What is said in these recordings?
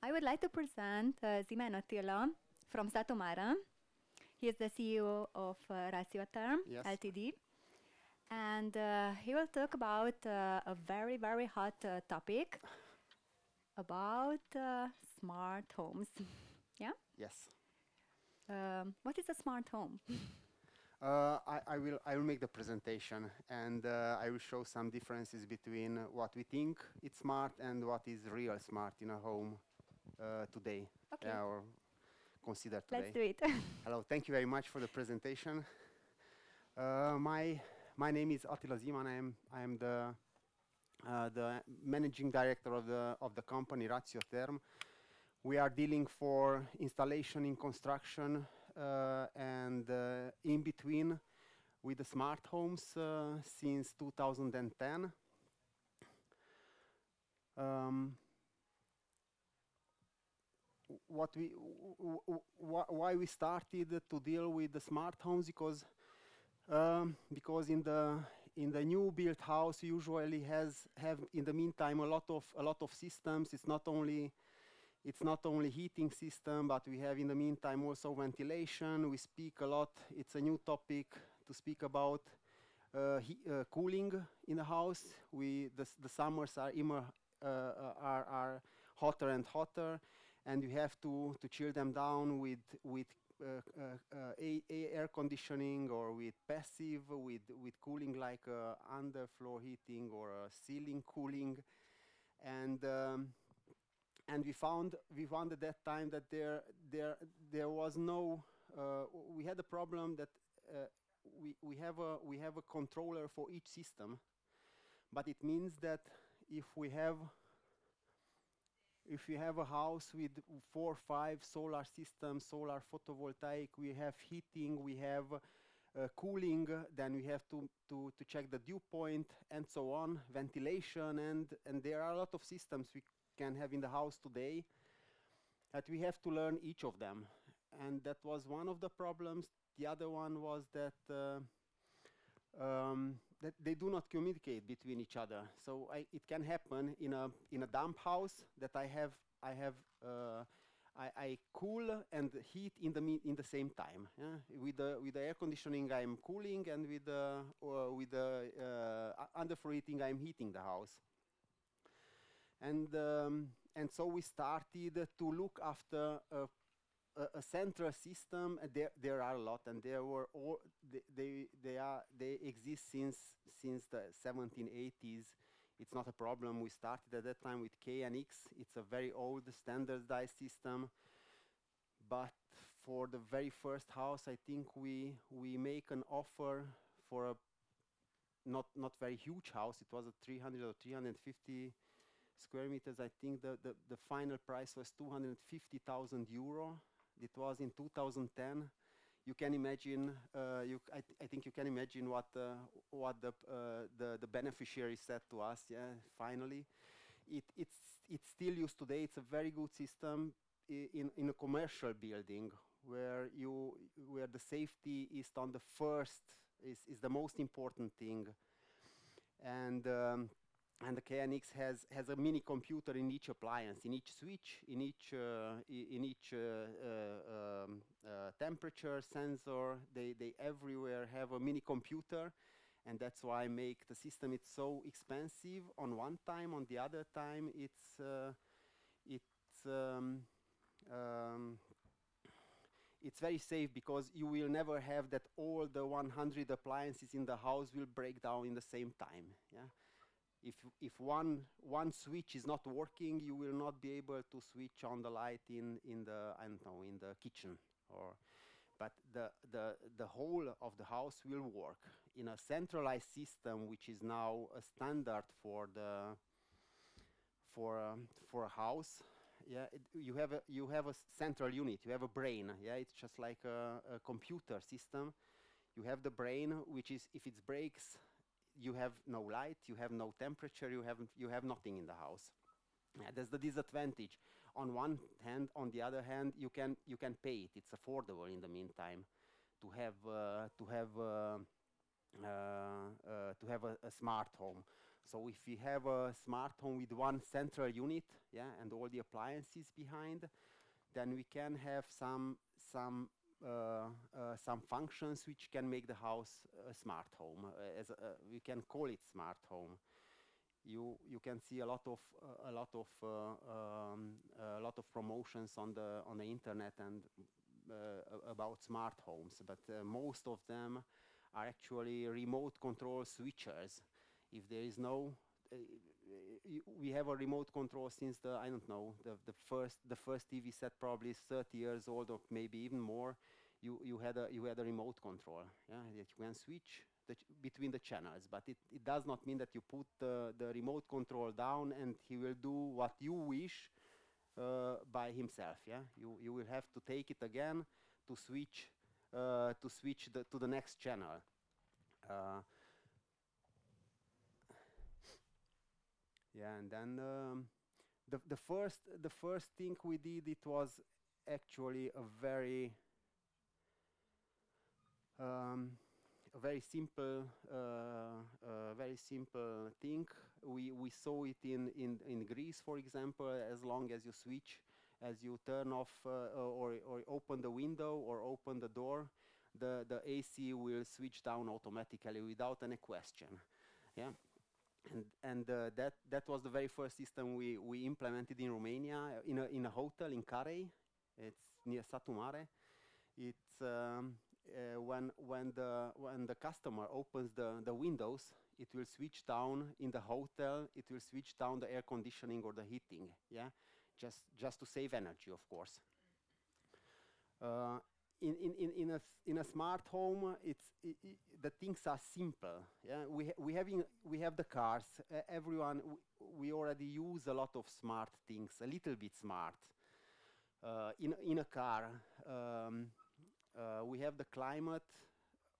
I would like to present Zimen Attila from Szatomara. He is the CEO of Ratio Term Yes. Ltd. And he will talk about a very, very hot topic about smart homes. Yeah? Yes. What is a smart home? I will make the presentation, and I will show some differences between what we think it's smart and what is real smart in a home today. Okay. Or considered today. Let's do it. Hello, thank you very much for the presentation. My name is Attila Ziman. I am the managing director of the company Ratio Term. We are dealing for installation in construction and in between with the smart homes since 2010. Why we started to deal with the smart homes? Because in the new built house usually have in the meantime a lot of systems. It's not only heating system, but we have in the meantime also ventilation. We speak a lot. It's a new topic to speak about cooling in the house. The summers are hotter and hotter, and you have to chill them down with air conditioning or with passive with cooling like underfloor heating or ceiling cooling, and we found at that time that there was no we had a problem that we have a controller for each system, but it means that if we have a house with 4 or 5 solar systems, solar photovoltaic, we have heating, we have cooling, then we have to check the dew point and so on, ventilation, and there are a lot of systems we can have in the house today that we have to learn each of them. And that was one of the problems. The other one was that that they do not communicate between each other. So it can happen in a dump house that I cool and heat in the same time. Yeah? With the air conditioning, I'm cooling, and with the underfloor heating, I'm heating the house. And so we started to look after a central system. There are a lot, and they exist since the 1780s. It's not a problem. We started at that time with KNX. It's a very old standardized system. But for the very first house, I think we make an offer for a not very huge house. It was a 300 or 350 square meters. I think the final price was 250,000 euro. It was in 2010. You can imagine. I think you can imagine what the beneficiary said to us. Yeah, finally, it's still used today. It's a very good system in a commercial building where the safety is on the first is the most important thing, and the KNX has a mini computer in each appliance, in each switch, in each temperature sensor. They everywhere have a mini computer, and that's why make the system it's so expensive on one time. On the other time, it's very safe, because you will never have that all the 100 appliances in the house will break down in the same time. Yeah. If one switch is not working, you will not be able to switch on the light in the kitchen, but the whole of the house will work in a centralized system, which is now a standard for a house. Yeah, you have a central unit. You have a brain. Yeah, it's just like a computer system. You have the brain, which is, if it breaks, you have no light, you have no temperature, you have nothing in the house. That's the disadvantage. On one hand, on the other hand, you can pay it. It's affordable in the meantime to have a smart home. So if we have a smart home with one central unit, yeah, and all the appliances behind, then we can have some functions which can make the house a smart home. We can call it smart home. You can see a lot of promotions on the internet and about smart homes, but most of them are actually remote control switchers. If there is no we have a remote control since the, I don't know, the first TV set probably is 30 years old or maybe even more. You had a remote control, yeah, that you can switch between the channels, but it does not mean that you put the remote control down and he will do what you wish by himself. Yeah, you will have to take it again to switch to the next channel. Uh, yeah, and then the first thing we did, it was actually um, a very simple thing. We saw it in Greece, for example. As long as you switch, as you turn off or open the window or open the door, the AC will switch down automatically without any question. Yeah. And that was the very first system we implemented in Romania in a hotel in Carei. It's near Satu Mare. It's when the customer opens the windows, it will switch down in the hotel. It will switch down the air conditioning or the heating. Yeah, just to save energy, of course. Uh, in a smart home, the things are simple. Yeah, we have the cars. Everyone, we already use a lot of smart things, a little bit smart. In a car, we have the climate,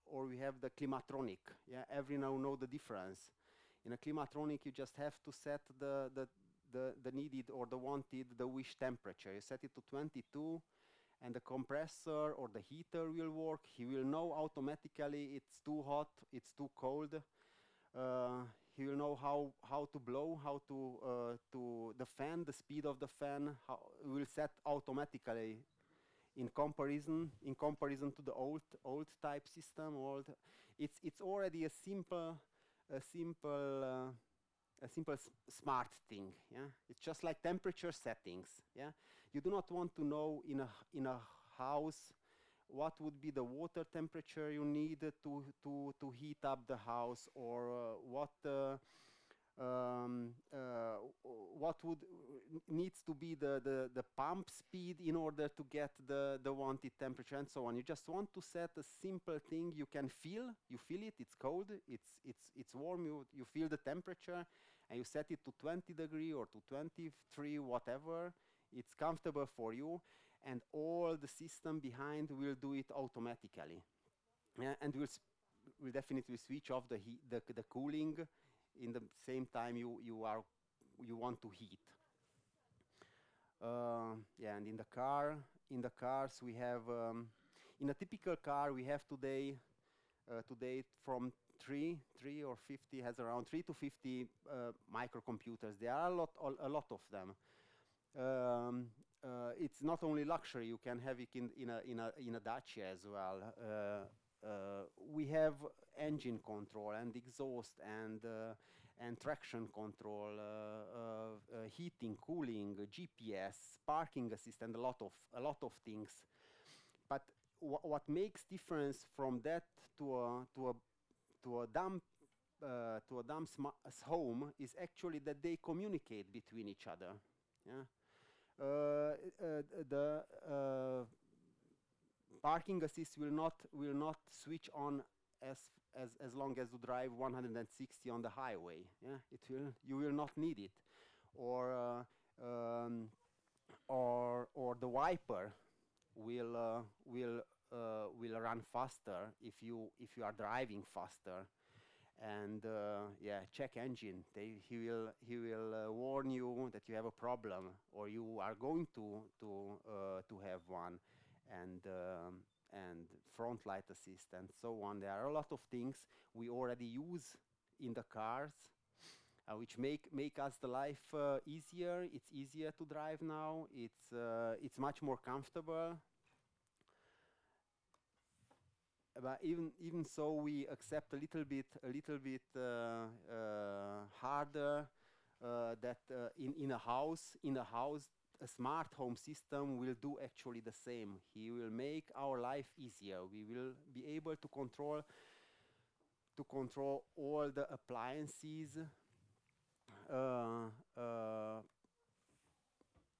or we have the climatronic. Yeah, every now know the difference. In a climatronic, you just have to set the needed or the wanted, the wish temperature. You set it to 22, and the compressor or the heater will work. He will know automatically it's too hot, it's too cold. He will know how to blow, how to the fan, the speed of the fan will set automatically in comparison to the old type system. It's already a simple smart thing. Yeah, it's just like temperature settings. Yeah, you do not want to know in a house what would be the water temperature you need to heat up the house, or what would needs to be the pump speed in order to get the wanted temperature, and so on. You just want to set a simple thing you can feel. You feel it. It's cold. It's warm. You feel the temperature, and you set it to 20 degree or to 23, whatever. It's comfortable for you, and all the system behind will do it automatically. Yeah, and will definitely switch off the heat, the cooling, in the same time you want to heat. Yeah, and in the cars we have in a typical car we have today from 3 or 50 has around 3 to 50 microcomputers. There are a lot of them. It's not only luxury. You can have it in a Dacia as well. We have engine control and exhaust and traction control, heating, cooling, GPS, parking assist, and a lot of things. But what makes difference from that to a dumb home is actually that they communicate between each other. Yeah. The parking assist will not switch on as long as you drive 160 on the highway. Yeah, you will not need it, or the wiper will run faster if you are driving faster. And yeah, check engine. He will warn you that you have a problem or you are going to have one, and front light assist and so on. There are a lot of things we already use in the cars, which make us the life easier. It's easier to drive now. It's much more comfortable. But even so, we accept a little bit harder that in a house a smart home system will do actually the same. He will make our life easier. We will be able to control all the appliances.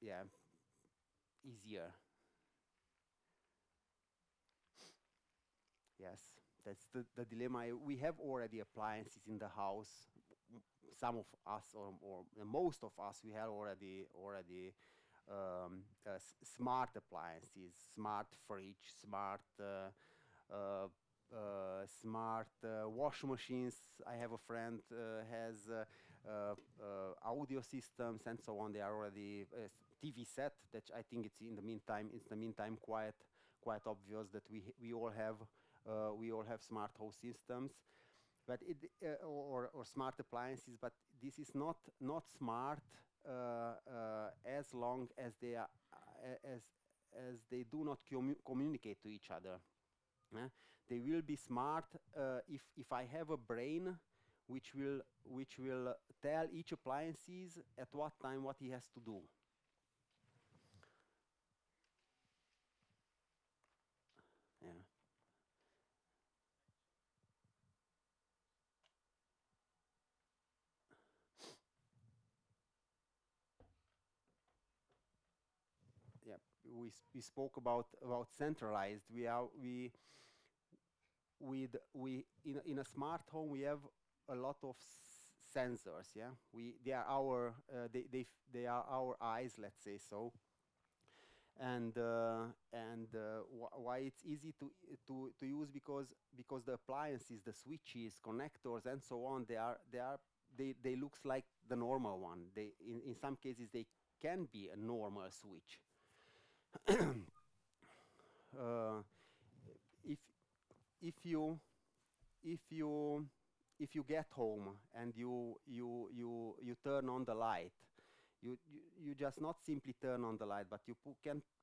Yeah, easier. Yes, that's the dilemma. We have already appliances in the house. Some of us, or most of us, we have already smart appliances, smart fridge, smart wash machines. I have a friend has audio systems and so on. They are already TV set. That I think it's in the meantime quite obvious that we all have smart home systems, but or smart appliances. But this is not smart as long as they are as they do not communicate to each other. They will be smart if I have a brain which will tell each appliances at what time what he has to do. Yeah. Yeah, we spoke about centralized. We in a smart home we have a lot of sensors. Yeah, they are our they are our eyes, let's say so. And why it's easy to use, because the appliances, the switches, connectors, and so on, they looks like the normal one. They in some cases they can be a normal switch. uh, if if you if you if you get home and you turn on the light, you just not simply turn on the light, but you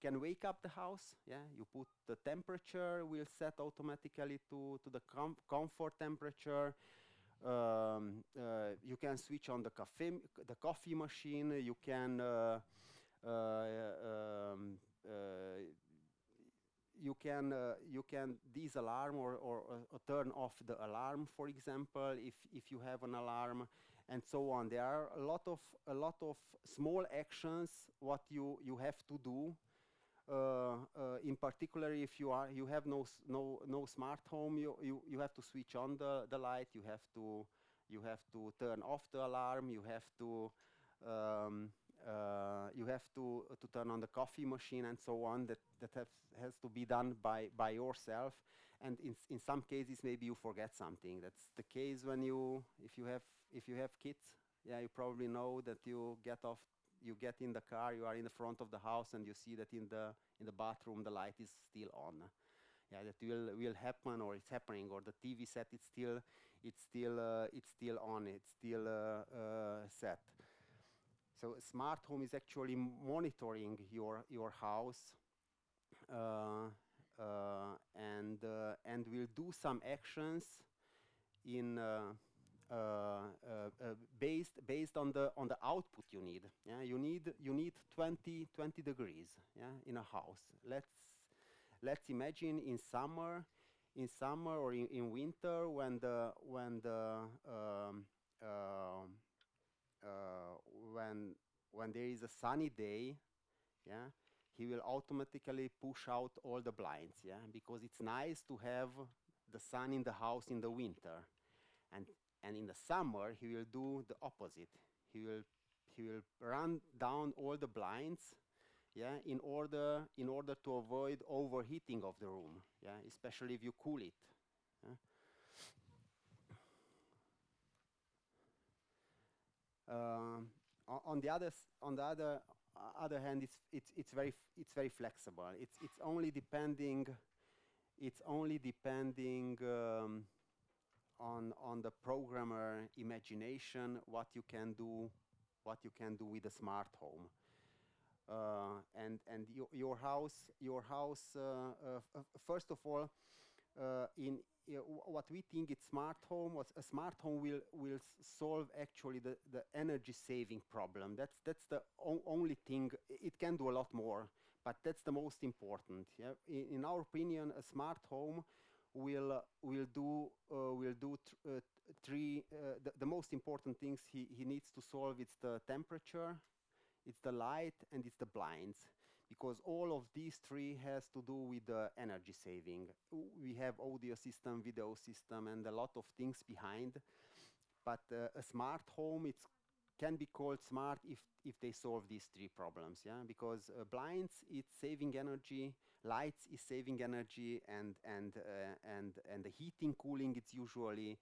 can wake up the house. Yeah, you put the temperature will set automatically to the comfort temperature. You can switch on the coffee machine. You can you can disalarm or turn off the alarm, for example, if you have an alarm, and so on. There are a lot of small actions what you have to do. In particular, if you have no smart home, you have to switch on the light. You have to turn off the alarm. Um, you have to turn on the coffee machine and so on. That has to be done by yourself. And in some cases, maybe you forget something. That's the case when if you have kids. Yeah, you probably know that you get in the car, you are in the front of the house, and you see that in the bathroom the light is still on. Yeah, that will happen, or it's happening, or the TV set it's still on. It's still set. So a smart home is actually monitoring your house, and will do some actions in based on the output you need. Yeah, you need 20 degrees. Yeah, in a house. Let's imagine in summer or in winter, when there is a sunny day. Yeah, he will automatically push out all the blinds. Yeah, because it's nice to have the sun in the house in the winter, and in the summer he will do the opposite. He will run down all the blinds. Yeah, in order to avoid overheating of the room. Yeah, especially if you cool it. Yeah? On the other hand, it's very flexible. It's only depending on the programmer imagination what you can do with a smart home. And your house first of all, what we think it's smart home, was a smart home will solve actually the energy saving problem. That's the only thing. It can do a lot more, but that's the most important. Yeah, in our opinion, a smart home will do three. The most important things he needs to solve, it's the temperature, it's the light, and it's the blinds, because all of these three has to do with the energy saving. We have audio system, video system, and a lot of things behind. But a smart home, it can be called smart if they solve these three problems. Yeah, because blinds, it's saving energy, lights is saving energy, and the heating, cooling, it's usually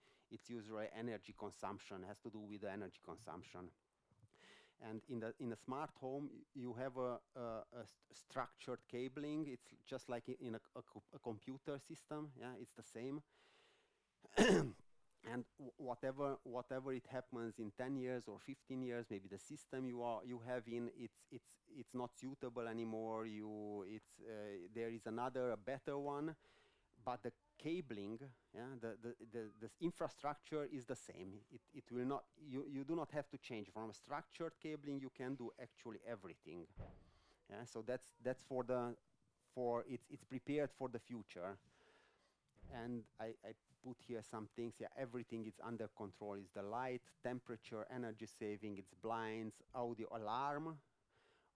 energy consumption, has to do with the energy consumption. And in a smart home, you have a structured cabling. It's just like in a computer system. Yeah, it's the same. And whatever it happens in 10 years or 15 years, maybe the system you have in it's not suitable anymore. There is another, a better one, but the cabling, yeah, the infrastructure is the same. It will not, you do not have to change. From a structured cabling, you can do actually everything. Yeah, so that's it's prepared for the future. And I put here some things. Yeah, everything is under control. It's the light, temperature, energy saving, it's blinds, audio, alarm,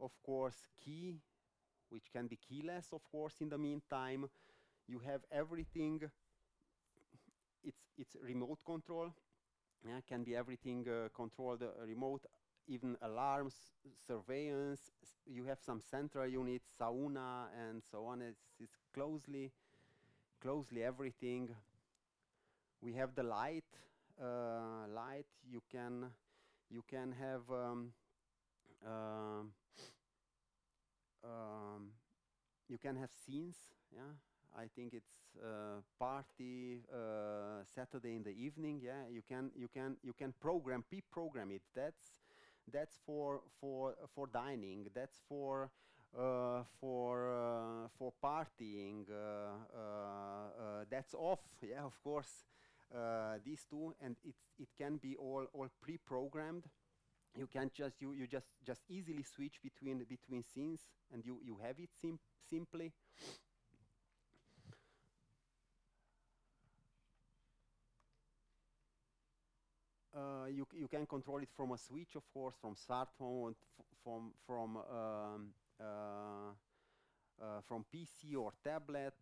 of course, key, which can be keyless, of course, in the meantime. You have everything. It's remote control. Yeah, can be everything controlled remote, even alarms, surveillance. You have some central units, sauna, and so on. It's closely everything. We have the light. Light. You can have. You can have scenes. Yeah. I think it's party Saturday in the evening. Yeah, you can pre-program it. That's for dining. That's for partying. That's off. Yeah, of course. These two, and it can be all pre-programmed. You can you just easily switch between scenes, and you have it simply. You can control it from a switch, of course, from smartphone, from PC or tablet.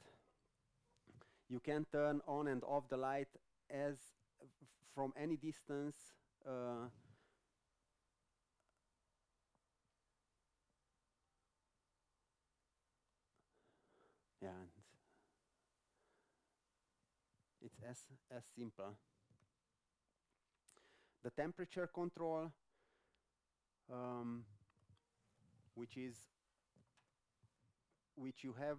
You can turn on and off the light from any distance. Yeah, it's as simple. The temperature control, which you have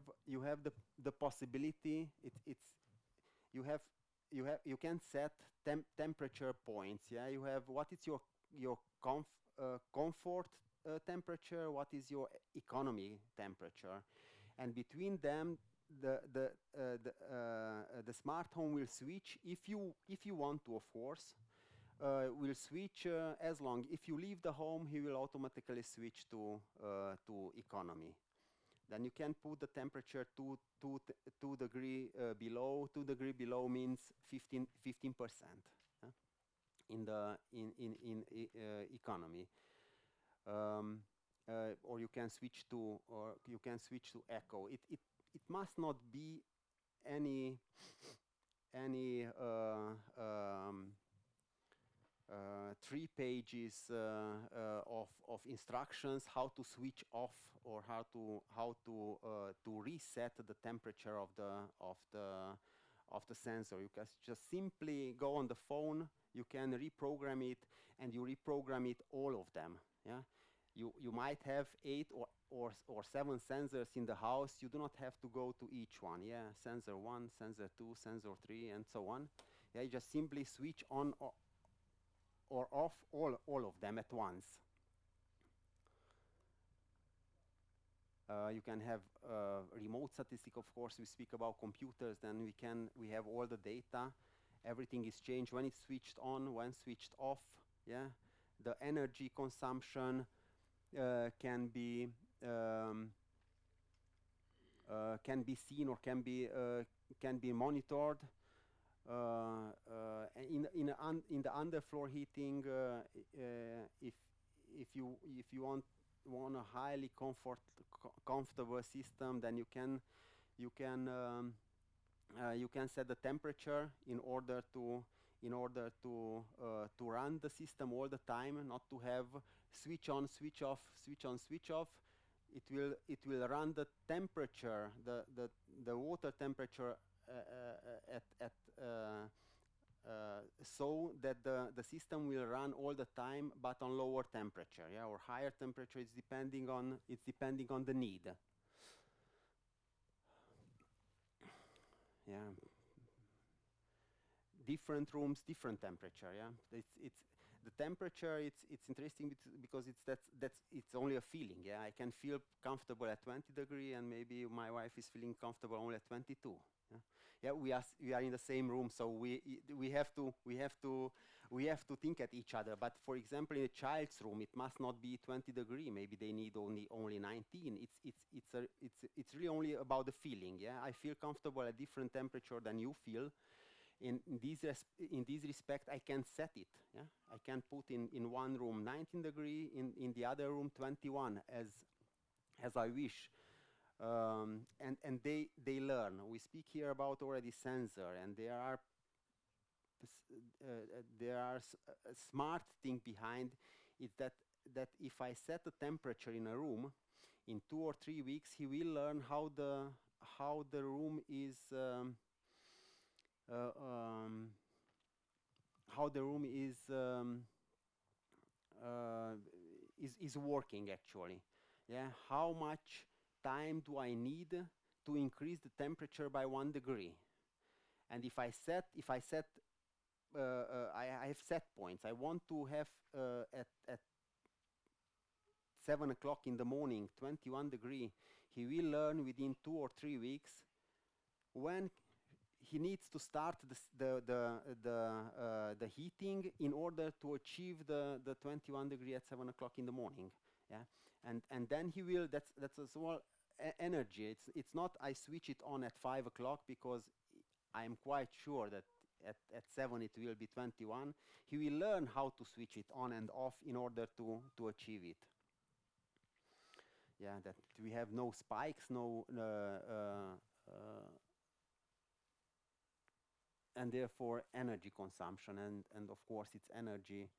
the possibility. You can set temperature points. Yeah, you have what is your comfort temperature, what is your economy temperature, and between them the smart home will switch if you want to, of course. Will switch as long. If you leave the home, he will automatically switch to economy. Then you can put the temperature 2 degree below. 2 degree below means 15%. In economy. Or you can switch to echo. It must not be any 3 pages of instructions how to switch off or how to reset the temperature of the sensor. You can just simply go on the phone. You can reprogram it, and you reprogram it, all of them. Yeah, you might have 8 or 7 sensors in the house. You do not have to go to each one. Yeah, sensor 1, sensor 2, sensor 3, and so on. Yeah, you just simply switch on or off all of them at once. You can have remote statistic, of course. We speak about computers, then we have all the data. Everything is changed when it's switched on, when switched off. Yeah, the energy consumption can be seen or can be monitored. In the underfloor heating, if you want a highly comfortable system, then you can set the temperature in order to run the system all the time, not to have switch on, switch off, switch on, switch off. It will run the temperature, the water temperature so that the system will run all the time, but on lower temperature, yeah, or higher temperature. It's depending on the need. Yeah. Different rooms, different temperature. Yeah, it's the temperature. It's interesting because it's only a feeling. Yeah, I can feel comfortable at 20 degrees, and maybe my wife is feeling comfortable only at 22. Yeah, yeah, we are in the same room, so we have to think at each other. But for example, in a child's room, it must not be 20 degrees. Maybe they need only 19. It's really only about the feeling. Yeah, I feel comfortable at different temperature than you feel. In this respect, I can set it. Yeah, I can put in one room 19 degrees, in the other room 21, as I wish. And they learn. We speak here about already sensor, and there are a smart thing behind it, that if I set a temperature in a room, in 2 or 3 weeks he will learn how the room is. How the room is working actually. Yeah, how much time do I need to increase the temperature by 1 degree? And if I have set points. I want to have at 7 o'clock in the morning 21 degree. He will learn within 2 or 3 weeks when he needs to start the heating in order to achieve the 21 degree at 7 o'clock in the morning. Yeah, and then he will. That's a small energy. It's not I switch it on at 5 o'clock because I'm quite sure that at 7 it will be 21. He will learn how to switch it on and off in order to achieve it. Yeah, that we have no spikes, and therefore energy consumption, and of course it's energy.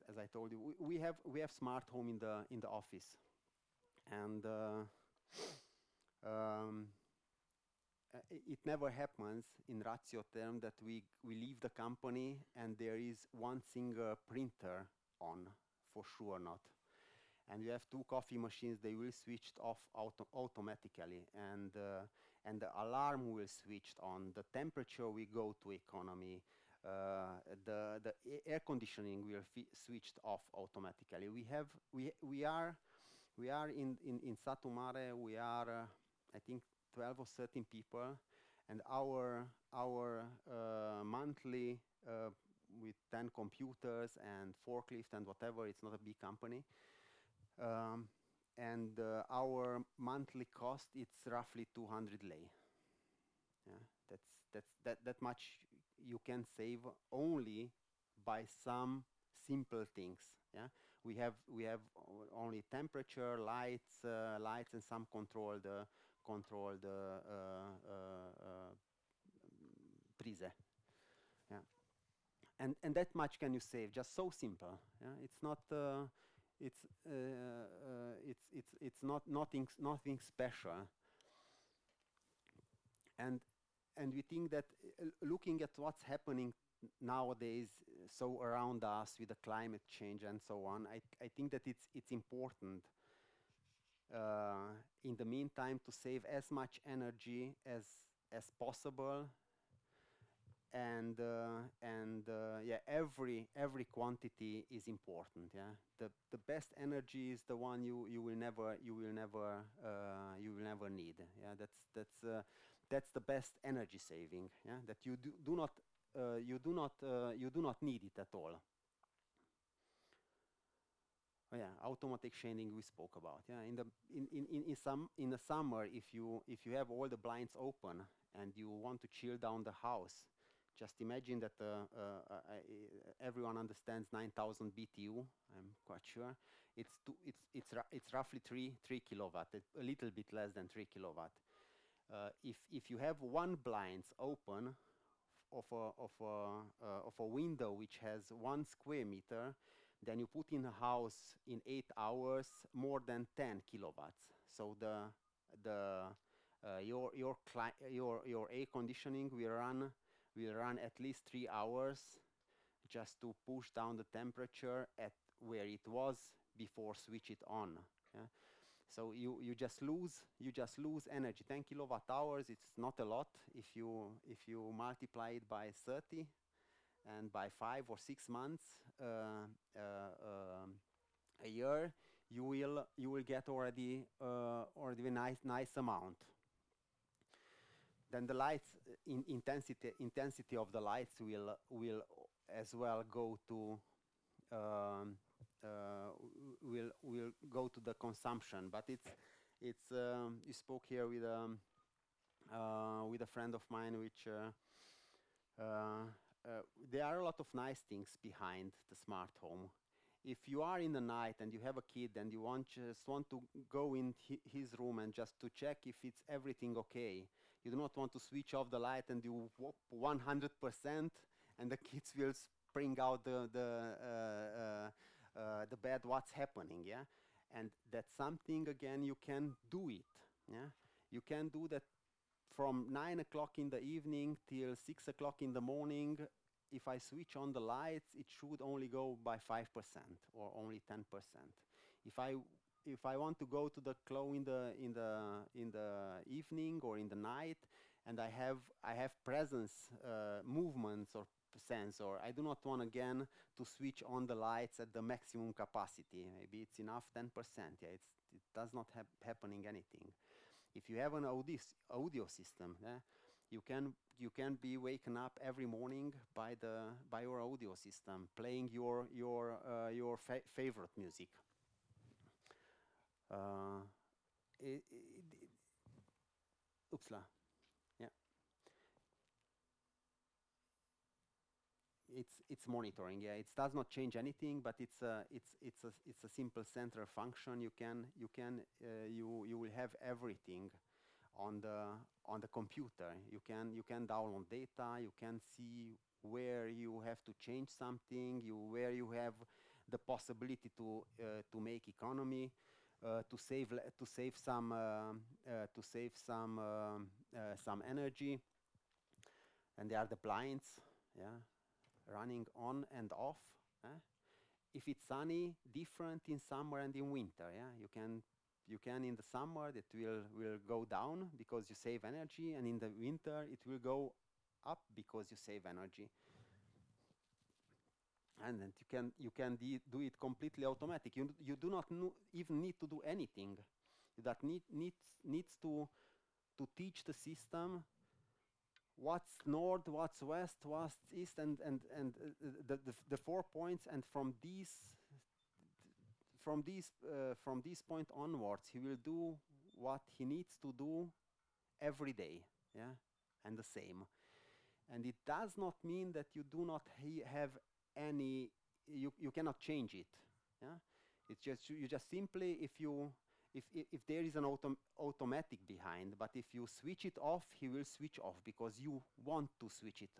As I told you, we have smart home in the office, and it never happens in Ratiotherm that we leave the company and there is one single printer on, for sure not. And we have 2 coffee machines. They will switch off automatically, and the alarm will switch on. The temperature will go to economy. The air conditioning will switched off automatically. We are in Satu Mare. We are I think 12 or 13 people, and our monthly with 10 computers and forklift and whatever. It's not a big company. And our monthly cost, it's roughly 200 lei. Yeah, that much you can save only by some simple things. Yeah, we have only temperature, lights, and some control the prise. Yeah, and that much can you save? Just so simple. Yeah, it's not. It's not nothing special, and we think that looking at what's happening nowadays, so around us with the climate change and so on, I think that it's important in the meantime to save as much energy as possible, and yeah, every quantity is important. Yeah, the best energy is the one you will never need. Yeah, that's the best energy saving. Yeah, that you do not you do not need it at all. Oh yeah, automatic shading we spoke about. Yeah, in the summer, if you have all the blinds open and you want to chill down the house, just imagine that everyone understands 9,000 BTU. I'm quite sure it's roughly 3 kilowatt, a little bit less than 3 kilowatt. If you have one blinds open of a window which has 1 square meter, then you put in a house in 8 hours more than 10 kilowatts. So your air conditioning will run at least 3 hours just to push down the temperature at where it was before switch it on. Yeah? So you just lose energy. 10 kilowatt hours, it's not a lot. If you multiply it by 30 and by 5 or 6 months a year, you will get already a nice amount. Then the lights intensity of the lights will as well go to will go to the consumption. But it's you spoke here with a friend of mine, which there are a lot of nice things behind the smart home. If you are in the night and you have a kid and you just want to go in his room and just to check if it's everything okay, you do not want to switch off the light and you 100% and the kids will spring out the bed, what's happening, yeah? And that's something, again, you can do it, yeah? You can do that from 9 o'clock in the evening till 6 o'clock in the morning. If I switch on the lights, it should only go by 5% or only 10%. If I want to go to the club in the evening or in the night, and I have presence movements or sensor, I do not want again to switch on the lights at the maximum capacity. Maybe it's enough 10%. Yeah, it does not happening anything. If you have an audio system, you can be waken up every morning by your audio system, playing your favorite music. Oopsla. Yeah. It's monitoring. Yeah, it does not change anything, but it's a simple central function. You will have everything on the computer. You can download data. You can see where you have to change something. Where you have the possibility to make economy, to save some energy. And there are the blinds. Yeah. Running on and off. If it's sunny, different in summer and in winter. Yeah, you can in the summer that will go down because you save energy, and in the winter it will go up because you save energy. And then you can do it completely automatic. You do not even need to do anything. That needs to teach the system what's north, what's west, what's east, and the 4 points, and from this point onwards, he will do what he needs to do every day, yeah, and the same. And it does not mean that you do not have any. You cannot change it, yeah. It's just you just simply if there is an automatic behind, but if you switch it off, he will switch off because you want to switch it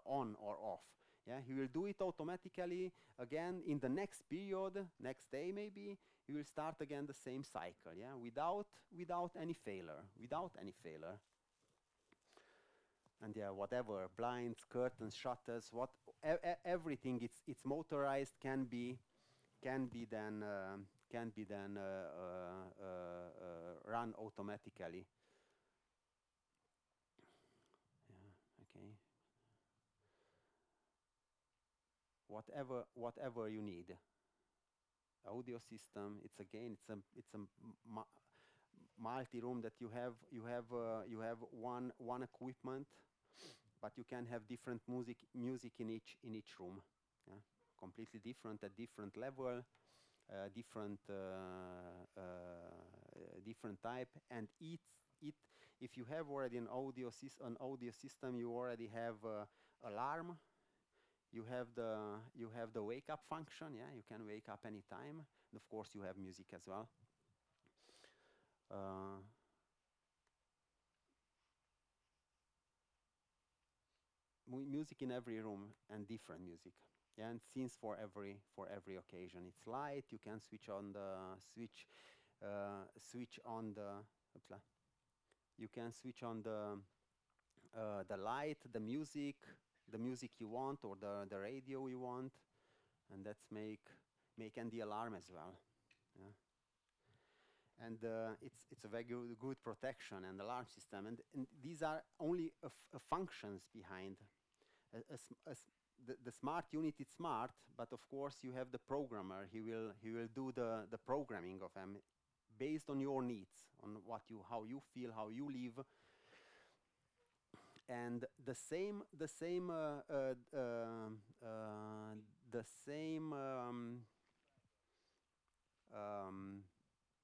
on or off. Yeah, he will do it automatically again in the next period, next day maybe. He will start again the same cycle. Yeah, without any failure, And yeah, whatever, blinds, curtains, shutters, everything it's motorized can be then run automatically. whatever you need. Audio system. It's a multi-room that you have one equipment, but you can have different music in each room. Yeah, completely different at different level, different type, and it if you have already an audio system, you already have alarm. You have the wake up function. Yeah, you can wake up anytime. And of course, you have music as well. Music in every room and different music. Yeah, and scenes for every occasion. It's light. You can switch on the switch on the. Oopla. You can switch on the light, the music you want, or the radio you want, and that's make and the alarm as well. Yeah. And it's a very good protection and alarm system, and these are only functions behind. The smart unit is smart, but of course you have the programmer. He will do the programming of them based on your needs, on how you feel, how you live. And the same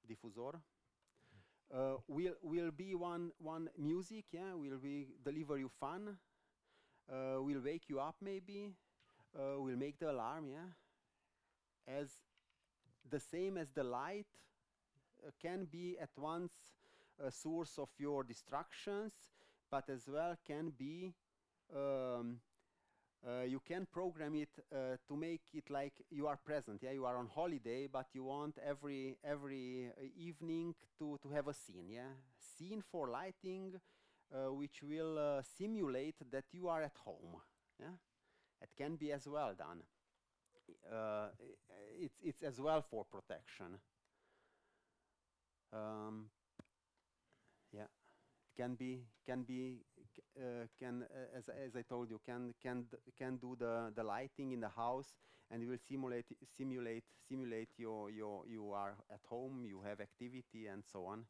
diffusor will be one music. Yeah, will be deliver you fun. Will wake you up maybe. Will make the alarm. Yeah, as the same as the light can be at once a source of your distractions, but as well can be you can program it to make it like you are present. Yeah, you are on holiday, but you want every evening to have a scene. Yeah, scene for lighting, which will simulate that you are at home. Yeah, it can be as well done. It's as well for protection. Um, yeah, as I told you, can do the lighting in the house, and it will simulate you are at home, you have activity, and so on.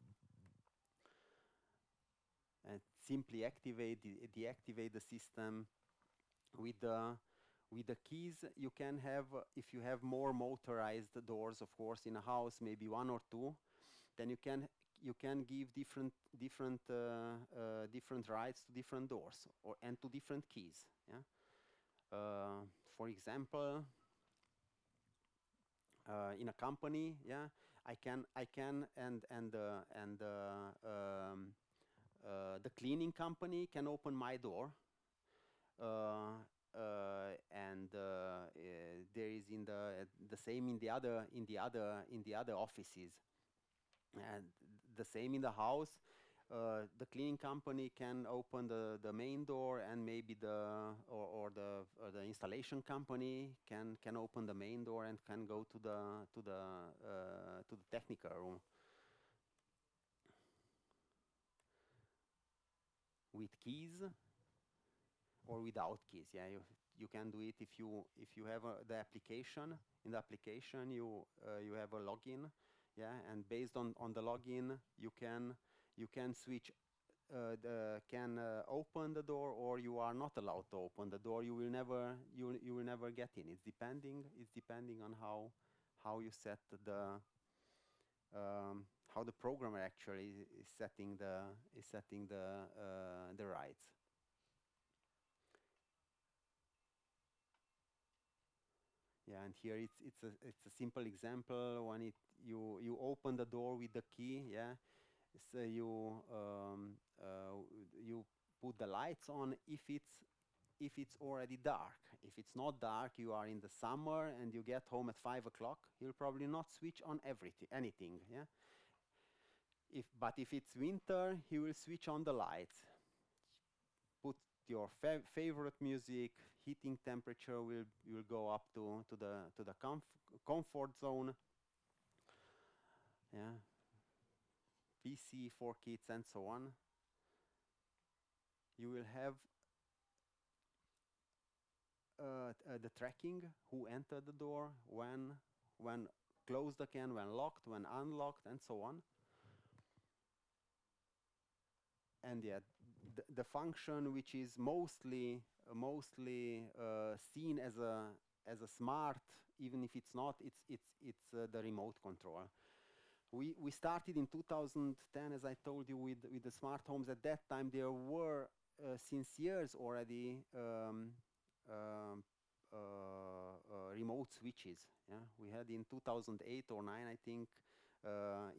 And simply deactivate the system with the keys. You can have, if you have more motorized doors, of course, in a house, maybe one or two, then you can give different rights to different doors and to different keys. Yeah. For example, in a company, yeah, I can the cleaning company can open my door, and there is in the same in the other offices. And the same in the house. The cleaning company can open the main door, and maybe the installation company can open the main door and can go to the technical room with keys or without keys. Yeah, you can do it if you have the application. In the application, you have a login. Yeah, and based on the login, you can switch open the door, or you are not allowed to open the door. You will never get in. It's depending on how you set how the programmer actually is setting the rights. Yeah, and here it's a simple example. When you open the door with the key. Yeah, so you put the lights on if it's already dark. If it's not dark, you are in the summer and you get home at 5 o'clock, you'll probably not switch on anything. Yeah. But if it's winter, he will switch on the lights. Put your favorite music. Heating temperature will go up to the comfort zone. Yeah. PC for kids and so on. You will have the tracking, who entered the door, when closed again, when locked, when unlocked, and so on. And yeah, the function which is mostly seen as a smart, even if it's not, it's the remote control. We started in 2010, as I told you, with the smart homes. At that time, there were since years already remote switches. Yeah, we had in 2008 or 9, I think,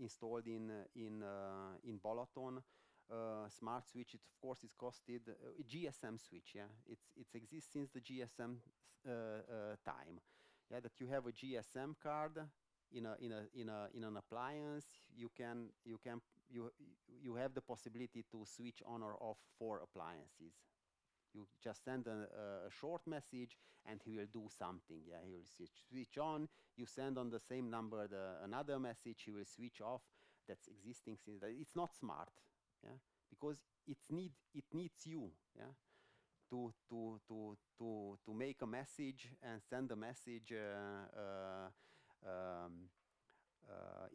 installed in Balaton. Smart switch. It of course is costed GSM switch. Yeah, it exists since the GSM time. Yeah, that you have a GSM card in an appliance. You have the possibility to switch on or off 4 appliances. You just send a short message and he will do something. Yeah, he will switch on. You send on the same number another message. He will switch off. That's existing since that. It's not smart. Yeah, because it needs you. Yeah, to make a message and send a message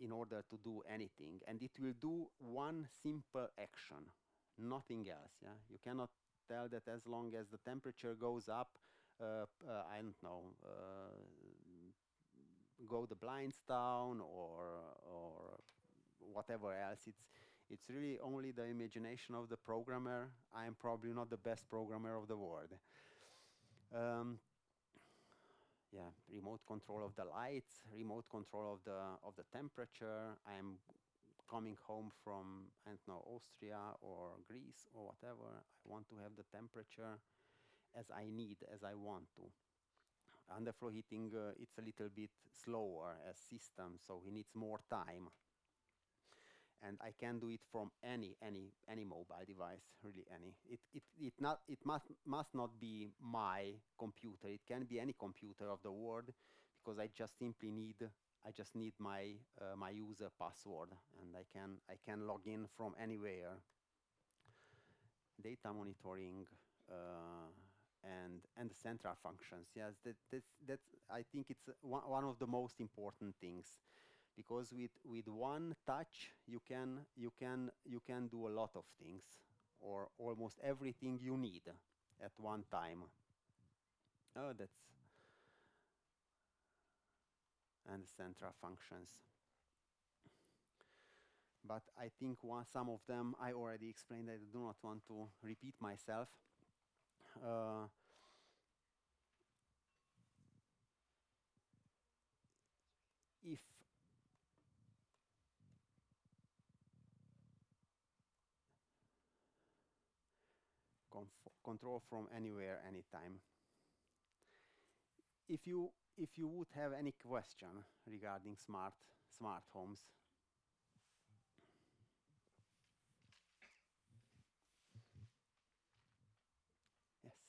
in order to do anything, and it will do one simple action, nothing else. Yeah, you cannot tell that as long as the temperature goes up, I don't know, go the blinds down or whatever else. It's really only the imagination of the programmer. I am probably not the best programmer of the world. Yeah, remote control of the lights, remote control of the temperature. I'm coming home from, I don't know, Austria or Greece or whatever. I want to have the temperature as I need, as I want to. Underflow heating, it's a little bit slower as system, so he needs more time. And I can do it from any mobile device, really any. It must not be my computer. It can be any computer of the world, because I just need my my user password, and I can log in from anywhere. Data monitoring and the central functions. Yes, that's I think it's one of the most important things. Because with one touch you can do a lot of things, or almost everything you need at one time. Oh, that's and central functions. But I think some of them I already explained. I do not want to repeat myself. If control from anywhere, anytime. If you would have any question regarding smart homes. Yes.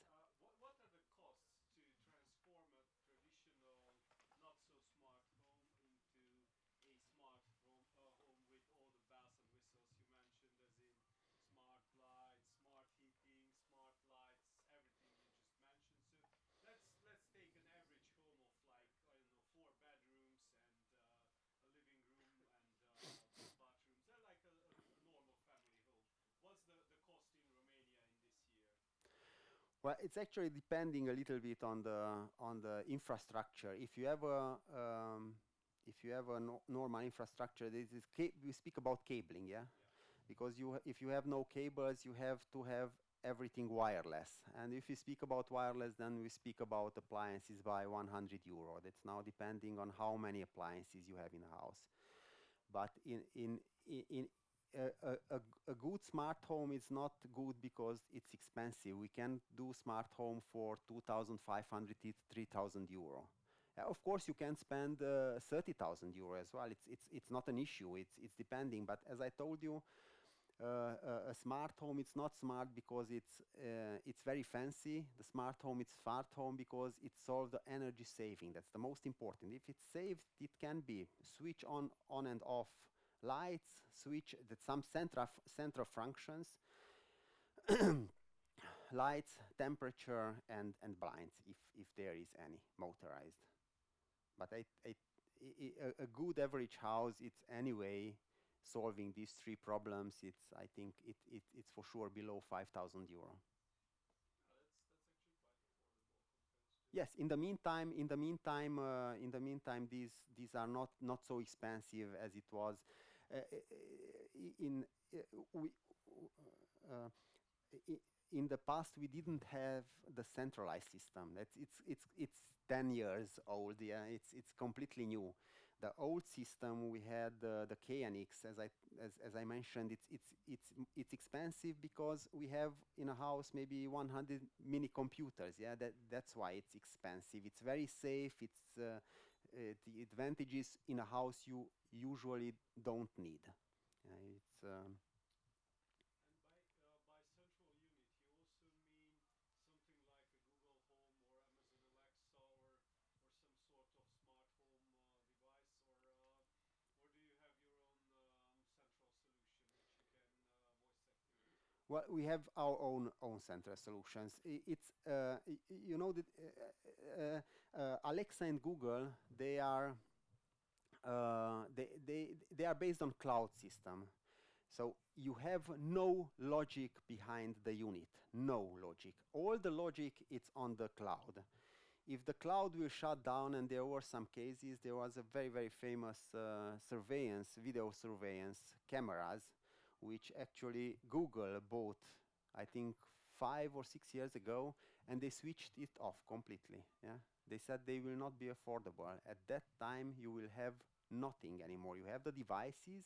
What are the costs to transform a traditional, not so smart home into a smart home with all the bells and whistles you mentioned, as in smart lights, smart heating, smart lights, everything you just mentioned? So let's take an average home of, like, I don't know, 4 bedrooms and a living room and both bathrooms. They're like a normal family home. What's the cost in Romania in this year? Well, it's actually depending a little bit on the infrastructure. If you have a normal infrastructure, we speak about cabling, yeah? Because if you have no cables, you have to have everything wireless. And if we speak about wireless, then we speak about appliances by 100 euro. That's now depending on how many appliances you have in a house. But in a good smart home is not good because it's expensive. We can do smart home for 2,500 to 3,000 euro. Of course, you can spend 30,000 euro as well. It's not an issue. It's depending. But as I told you, a smart home, it's not smart because it's very fancy. The smart home, it's smart home because it solves the energy saving. That's the most important. If it's saved, it can be switch on and off lights, switch that some central functions lights, temperature, and blinds, if there is any motorized. But a good average house, it's anyway solving these three problems. I think it's for sure below 5,000 euro. That's actually quite affordable compared to. Yes, in the meantime, these are not so expensive as it was. In we uh, in the past we didn't have the centralized system. It's 10 years old. Yeah, it's completely new. The old system we had the KNX, as I mentioned, it's expensive because we have in a house maybe 100 mini computers. Yeah, that's why it's expensive. It's very safe. The advantages in a house you usually don't need. It's And by central unit, you also mean something like a Google Home or Amazon Alexa or some sort of smart home device, or do you have your own central solution which you can voice activate? Well, we have our own central solutions. It's you know that Alexa and Google, they are based on cloud system. So you have no logic behind the unit, no logic. All the logic it's on the cloud. If the cloud will shut down, and there were some cases, there was a very famous video surveillance cameras, which actually Google bought, I think 5 or 6 years ago, and they switched it off completely. Yeah, they said they will not be affordable. At that time, you will have nothing anymore. You have the devices,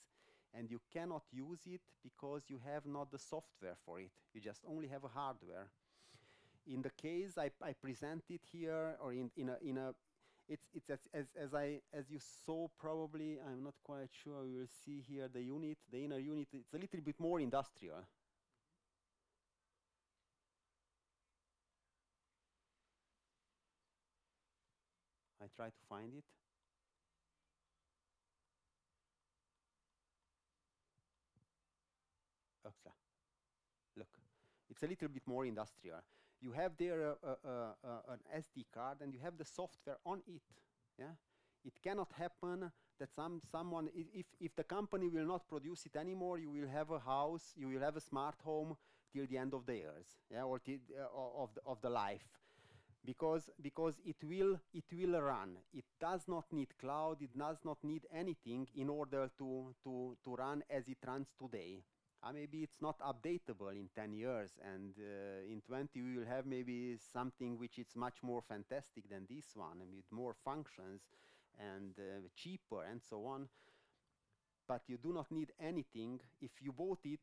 and you cannot use it because you have not the software for it. You just only have a hardware. In the case I presented here, or in a it's as you saw probably, I'm not quite sure, you will see here the unit, the inner unit, it's a little bit more industrial. I try to find it. Oxa. Look, it's a little bit more industrial. You have there an SD card, and you have the software on it. Yeah, it cannot happen that someone, if the company will not produce it anymore, you will have a house, you will have a smart home till the end of the years. Yeah, or of the life. Because it will run. It does not need cloud. It does not need anything in order to run as it runs today. Maybe it's not updatable in 10 years, and in 20 we will have maybe something which is much more fantastic than this one, and with more functions and cheaper and so on. But you do not need anything. If you bought it,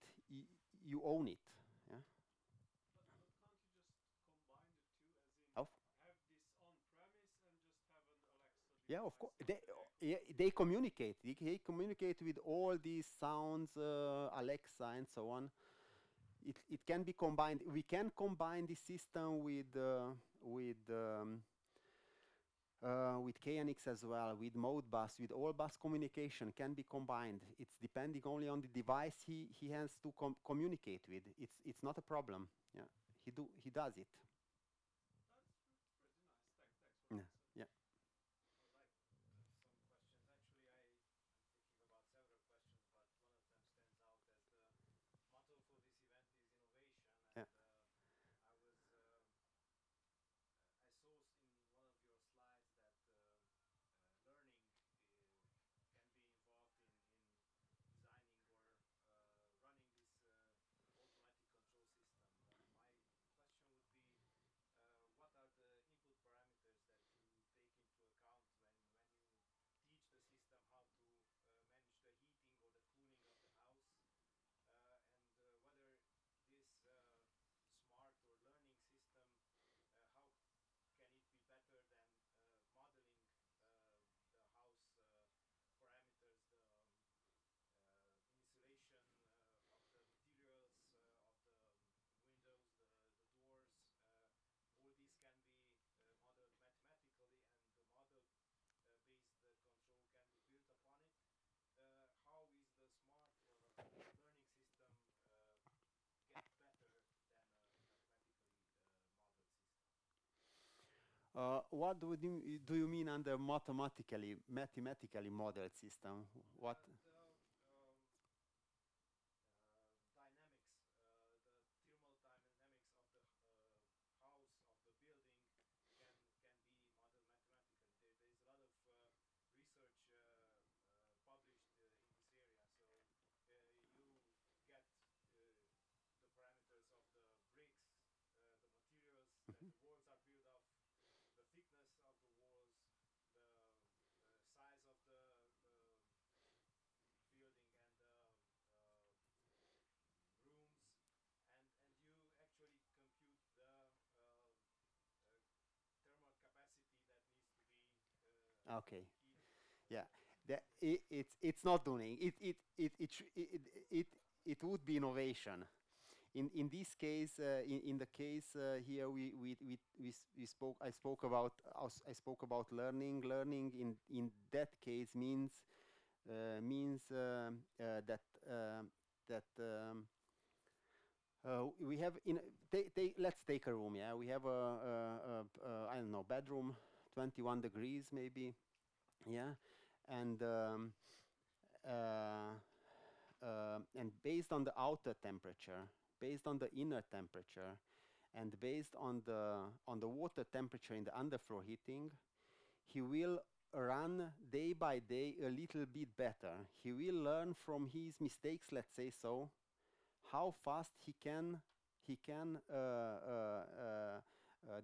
you own it. Yeah? But can't you just combine the two, as in Of have this on premise and just have an Alexa Yeah, of device course. connected? They communicate. They communicate with all these sounds, Alexa and so on. It can be combined. We can combine the system with KNX as well, with Modbus, with all bus communication can be combined. It's depending only on the device he has to communicate with. It's not a problem. Yeah, he does it. That's pretty nice. Thanks for Yeah, answering. yeah. All right, some questions. Actually, I'm thinking about several questions, but one of them stands out as the motto for this event is innovation. And Yeah. I was I saw in one of your slides that learning can be involved in designing or running this automatic control system. My question would be, What do you mean under mathematically modeled system? What? Dynamics, the thermal dynamics of the house of the building can be modeled mathematically. There is a lot of research published in this area. So you get the parameters of the bricks, the materials that the walls are built of, the thickness of the walls, the size of the building and the rooms, and you actually compute the thermal capacity that needs to be Okay. heated. Yeah. It's not doing it would be innovation. In this case, in the case here, I spoke about I spoke about learning. Learning in that case means that that we have let's take a room. Yeah, we have I don't know, bedroom, 21 degrees maybe. Yeah, and and based on the outer temperature, based on the inner temperature, and based on the water temperature in the underfloor heating, he will run day by day a little bit better. He will learn from his mistakes, let's say so, how fast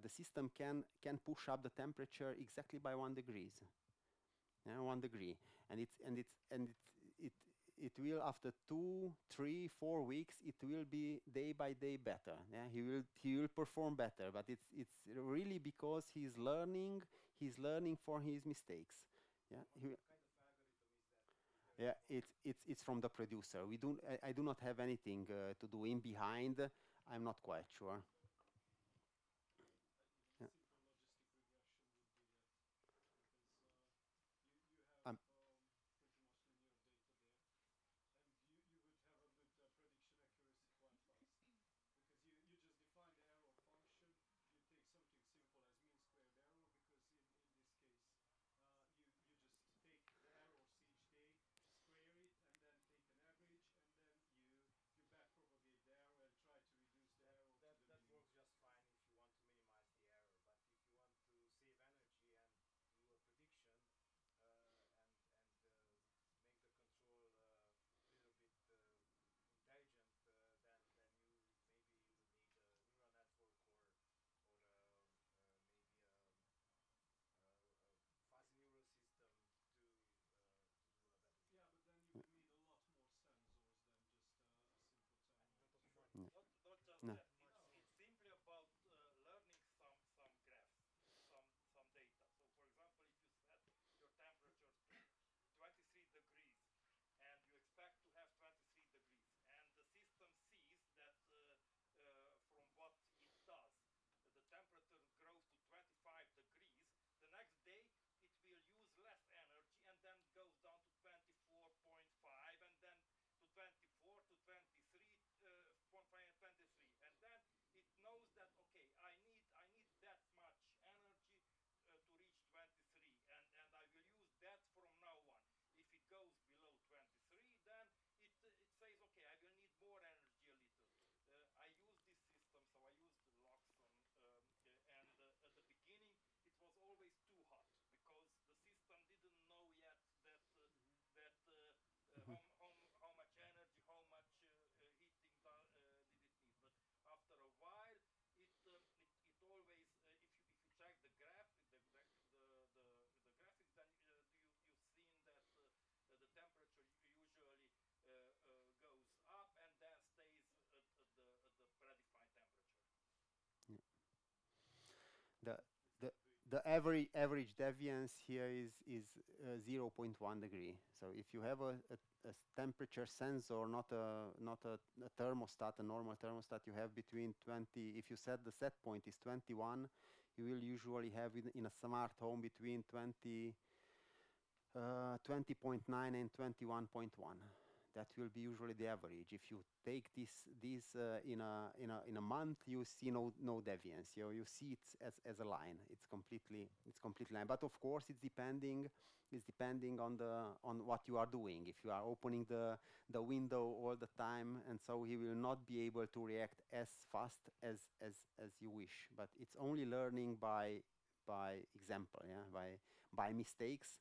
the system can push up the temperature exactly by 1 degrees. Yeah, 1 degree, and it will, after 2, 3, 4 weeks, it will be day by day better. Yeah, he will perform better, but it's really because he's learning for his mistakes. Yeah, What kind of algorithm is that? Is there yeah, it's from the producer. I do not have anything to do in behind. I'm not quite sure. Even Yeah. a simple logistic regression would be that, because you have Um, pretty much linear data there, and you would have a good prediction accuracy quite fast, because you just define the error function. You take something simple as mean squared error, because in this case you just take the errors each day, square it, and then take an average, and then you back propagate the error and try to reduce the error to the that minimum. works just fine if you want to minimize the error, but if you want to save energy and do a prediction and make the control a little bit intelligent, then you maybe will need a neural network or maybe a fuzzy neural system to do a better Yeah, job. but then you would need a lot more sensors than just a simple And thermal even of measurement. money. Not just No. that. It's simply about learning some graphs, some data. So, for example, if you set your temperature to 23 degrees and you expect to have 23 degrees, and the system sees that from what it does, the temperature grows to 25 degrees, the next day it will use less energy and then goes down to 24.5 and then to 24 to 23, 23, and then it knows that, okay, I need that much energy to reach 23, and I will use that from now on. If it goes below 23, then it says, okay, I will need more energy a little. I use this system, so I used Luxon, and at the beginning it was always too hot because the system didn't know yet that how much energy, how much heating did it need. But after a while, it always, if you check the graph, the graphics, then you've seen that the temperature usually goes up and then stays at the predefined temperature. The It's the not doing the average deviance here is 0.1 degree. So if you have a temperature sensor, not a thermostat, a normal thermostat, you have between 20. If you set the set point is 21, you will usually have in a smart home between 20.9 and 21.1. That will be usually the average. If you take this in a month, you see no deviance. You see it as a line. It's completely line. But of course, it's depending on what you are doing. If you are opening the window all the time, and so he will not be able to react as fast as you wish. But it's only learning by example, yeah, by mistakes,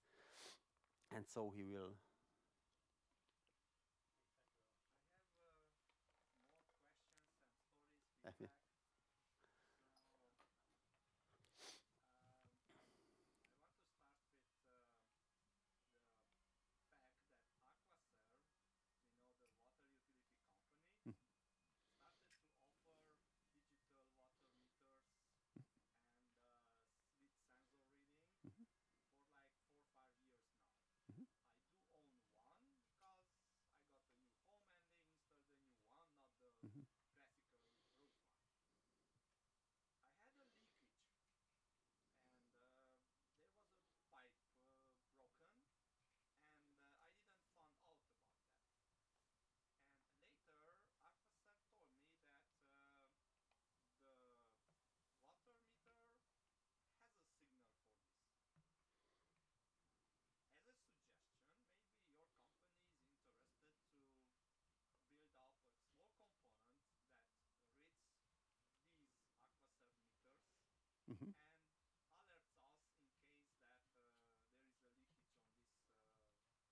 and so he will. I have more questions and stories, Uh, yeah. feedback. So I want to start with the fact that Aquaserve, the water utility company, started to offer digital water meters and with sensor reading for like 4 or 5 years now. I do own one because I got a new home and they installed a new one, not the classical roof one. I had a leakage and there was a pipe broken and I didn't find out about that. And later, Aquaserve told me that the water meter has a signal for this. As a suggestion, maybe your company is interested to build up a small component that reads these Aquaserve meters Mhm. and alerts us in case that there is a leakage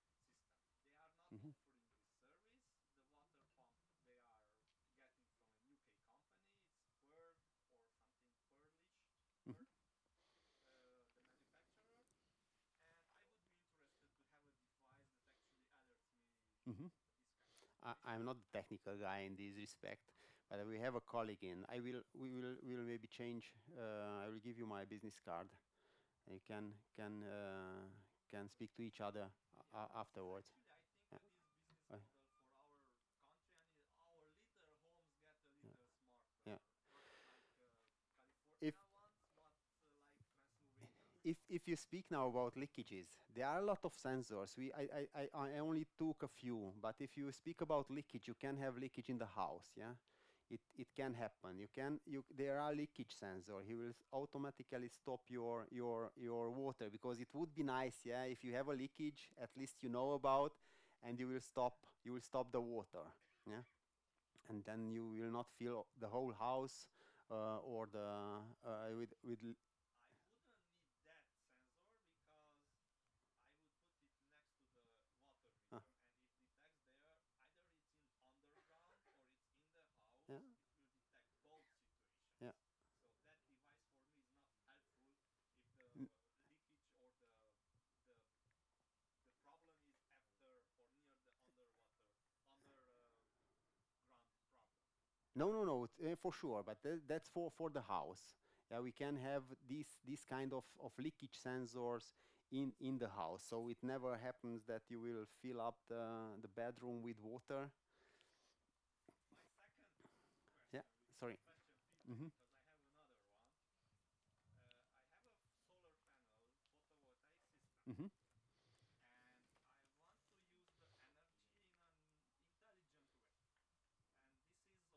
on this system. They are not Mhm. offering this service. The water pump they are getting from a UK company, it's Pearl or something Pearlish, Mhm. Pearl, the manufacturer. And I would be interested to have a device that actually alerts me Mhm. this kind of I'm situation. not the technical guy in this respect, but we have a colleague in. We will maybe change. I will give you my business card. And you can speak to each other Yeah, because afterwards. actually I think Yeah. this business Uh, model for our country and our little homes get a yeah. little Yeah. smarter, not like If California ones, but like Transylvanian if ones. you speak now about leakages, there are a lot of sensors. I only took a few, but if you speak about leakage, you can have leakage in the house. Yeah, it can happen. There are leakage sensor. He will automatically stop your water, because it would be nice, yeah, if you have a leakage, at least you know about, and you will stop the water. Yeah, and then you will not fill the whole house or the with I wouldn't need that sensor because I would put it next to the water uh, meter and it detects there either it's in underground or it's in the house, yeah, it will detect both situations. yeah. So that device for me is not helpful if the N- leakage or the the problem is after or near the underwater underground problem. No, no, no, for sure, but that's for the house. Yeah, we can have these kind of leakage sensors in the house, so it never happens that you will fill up the bedroom with water. My second Yeah, question, which is sorry. question feedback, Mm-hmm. because I have another one. I have a solar panel photovoltaic system, Mm-hmm. and I want to use the energy in an intelligent way. And this is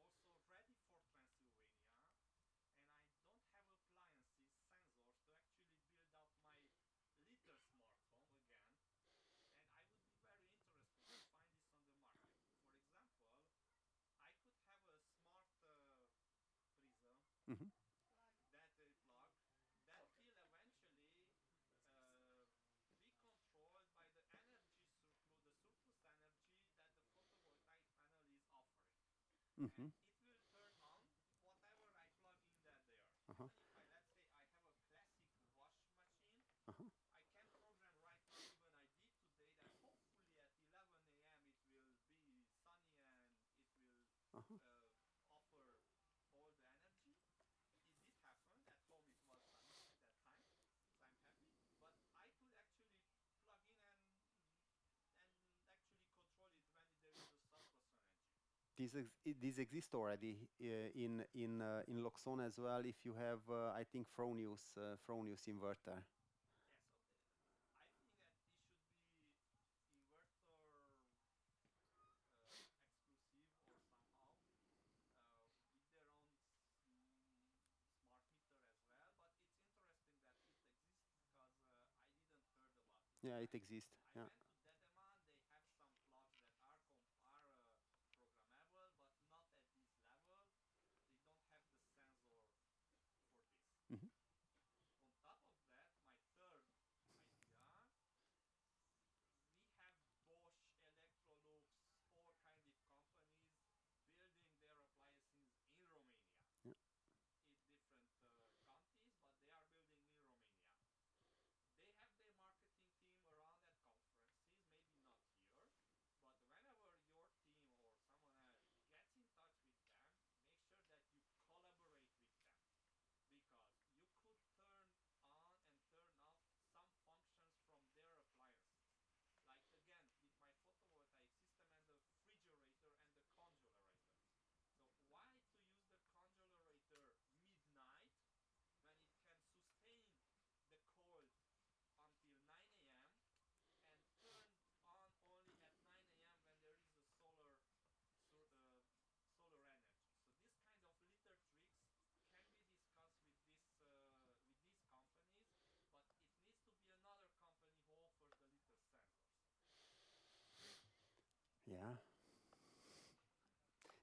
also ready for Transylvania, and I don't have appliances, sensors to actually build up my little smart home again. And I would be very interested to find this on the market. For example, I could have a smart prism Mm-hmm. like battery plug that will eventually uh, be controlled by the energy surplus, the surplus energy that the photovoltaic panel is offering. And Mm-hmm. it will turn on whatever I plug in that there. Uh-huh. Even if let's say, I have a classic wash machine, Uh-huh. I can program right now, even I did today, that hopefully at 11 a.m. it will be sunny and it will Uh-huh. offer all the energy. It did happen. At home it was sunny at that time, so I'm happy. But I could actually plug in and actually control it when there is a surplus energy. This exists already in Loxone as well. If you have, I think Fronius inverter. Yeah, so I think that this should be inverter Yeah, it exists. I Yeah. went to Dedeman. They have some plugs that are programmable, but not at this level. They don't have the sensor for this. Mhm. On top of that, my third idea, we have Bosch, Electrolux, all kind of companies building their appliances in Romania, Yeah. in different countries, but they are building in Romania. They have their marketing team around at conferences, maybe not here, but whenever your team or someone else gets in touch with them, make sure that you collaborate with them, because you could turn on and turn off some functions from their appliances. Like again, with my photovoltaic system and the refrigerator and the congelator. So why to use the congelator midnight when it can sustain the cold until 9 a.m. and turn on only at 9 a.m. when there is a solar energy. So this kind of little tricks can be discussed with these companies, but it needs to be another company who offers the little sensors. Yeah.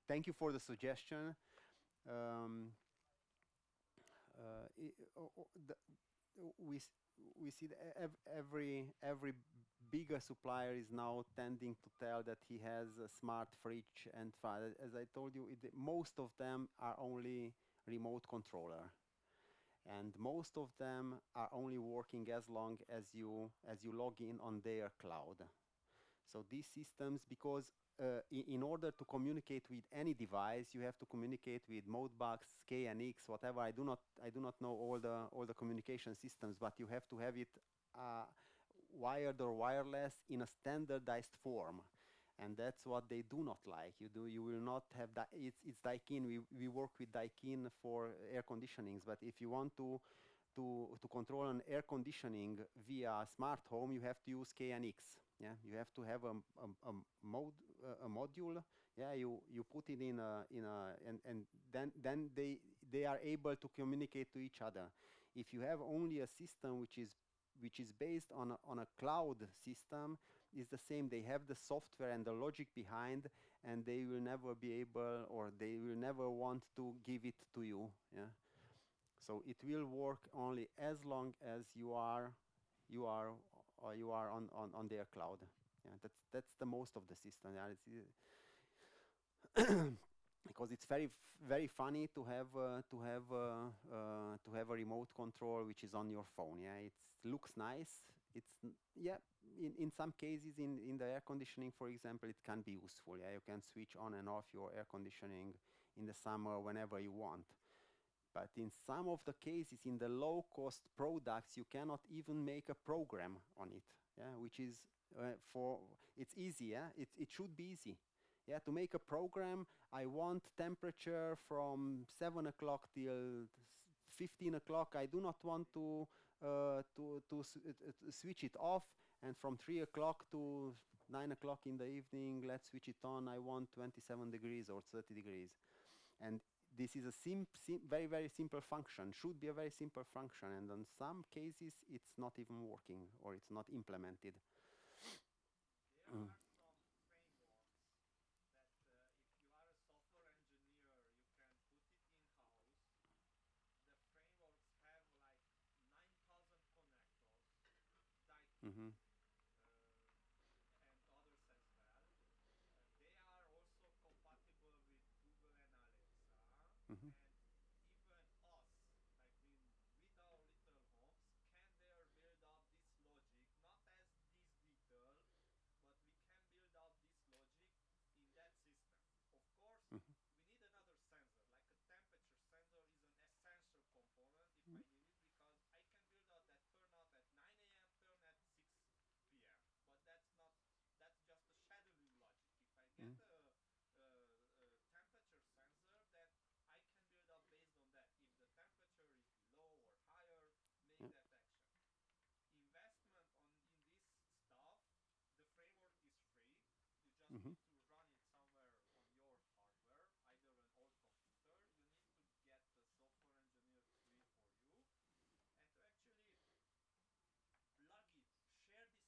Thank you for the suggestion. Um, we s- we see that every bigger supplier is now tending to tell that he has a smart fridge and as I told you, most of them are only remote controller, and most of them are only working as long as you log in on their cloud. So these systems, because in order to communicate with any device, you have to communicate with Modbus, KNX, whatever. I do not know all the communication systems, but you have to have it uh, wired or wireless in a standardized form, and that's what they do not like. You will not have that. It's Daikin. We work with Daikin for air conditionings, but if you want to control an air conditioning via smart home, you have to use KNX. Yeah, you have to have a module. Yeah, you put it and then they are able to communicate to each other. If you have only a system which is based on a cloud system, is the same. They have the software and the logic behind, and they will never be able, or they will never want to give it to you. Yeah. So it will work only as long as you are you are on their cloud. Yeah, that's the most of the system. Yeah, because it's very funny to have to have a remote control which is on your phone. Yeah, it looks nice. Yeah, in some cases in the air conditioning, for example, it can be useful. Yeah, you can switch on and off your air conditioning in the summer whenever you want. But in some of the cases, in the low-cost products, you cannot even make a program on it. Yeah, which is it's easy. Yeah, it should be easy. Yeah, to make a program, I want temperature from 7 o'clock till 15 o'clock. I do not want to switch it off, and from 3 o'clock to 9 o'clock in the evening, let's switch it on. I want 27 degrees or 30 degrees, and this is a very simple function, should be a very simple function, and in some cases it's not even working or it's not implemented. There are some frameworks that if you are a software engineer, you can put it in-house. The frameworks have like 9,000 connectors, Daikin, Mm-hmm. and others as well. They are also compatible with Google and Alexa, Mm-hmm. and even us, like with our little homes, can there build up this logic, not as this detail, but we can build up this logic in that system. Of course, Mm-hmm. we need another sensor, like a temperature sensor is an essential component if I need it, because I can build out that turn out at 9 a.m., turn at 6 p.m. But that's just a scheduling logic. If I get a temperature sensor, then I can build up based on that. If the temperature is below or higher, make Yeah. that action. Investment in this stuff, the framework is free. You just Mm-hmm. need to run it somewhere on your hardware, either an old computer. You need to get the software engineer to do it for you, and to actually plug it, share this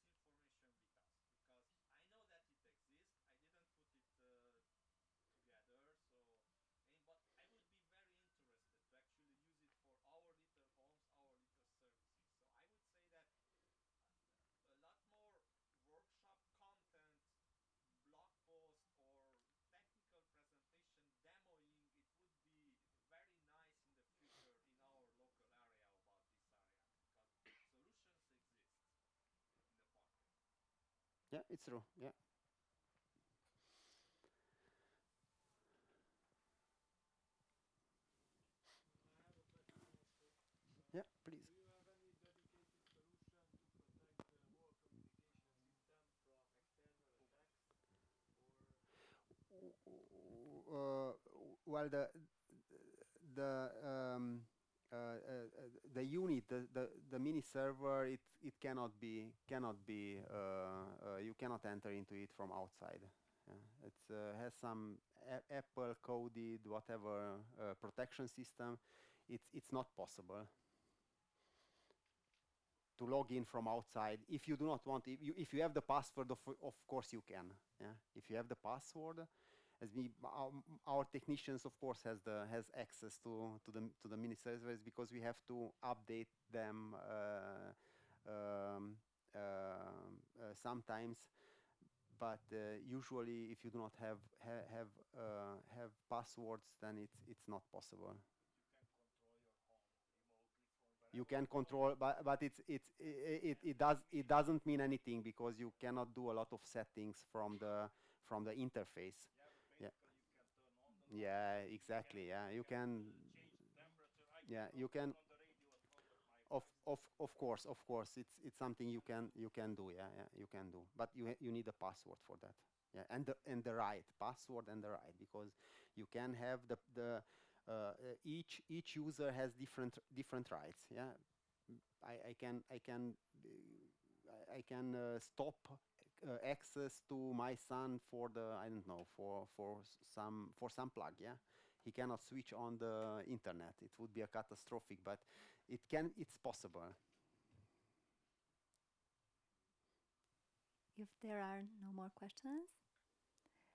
Yeah, it's true. Yeah. I have a question also. Yeah, please. Do you have any dedicated solution to protect the whole communication system from external attacks? Or Uh, well, the um, the unit, the mini server, it cannot be you cannot enter into it from outside. Yeah. It has some Apple coded whatever protection system. It's not possible to log in from outside if you do not want. If you have the password, of course you can. Yeah. If you have the password, as our technicians of course has access to the mini servers because we have to update them sometimes, but usually if you do not have passwords, then it's not possible. You can control your home remotely from You can control, wherever but it doesn't mean anything because you cannot do a lot of settings from the interface. Yeah, Yeah. but basically you can turn on the light. Yeah, You exactly. Yeah, you can can. change the temperature. I Yeah, can you can. turn on the radio at home, but my Of wife of course, it's something you can do. Yeah, yeah, you can do. But you need a password for that. Yeah, and the right password and the right, because you can have each user has different rights. Yeah, I can stop access to my son for the, I don't know, for some plug. Yeah, he cannot switch on the internet. It would be a catastrophic, but it's possible. If there are no more questions,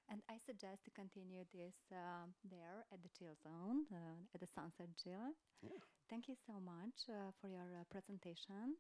and I suggest to continue this there at the chill zone, at the Sunset Chill. Yeah. Thank you so much for your presentation.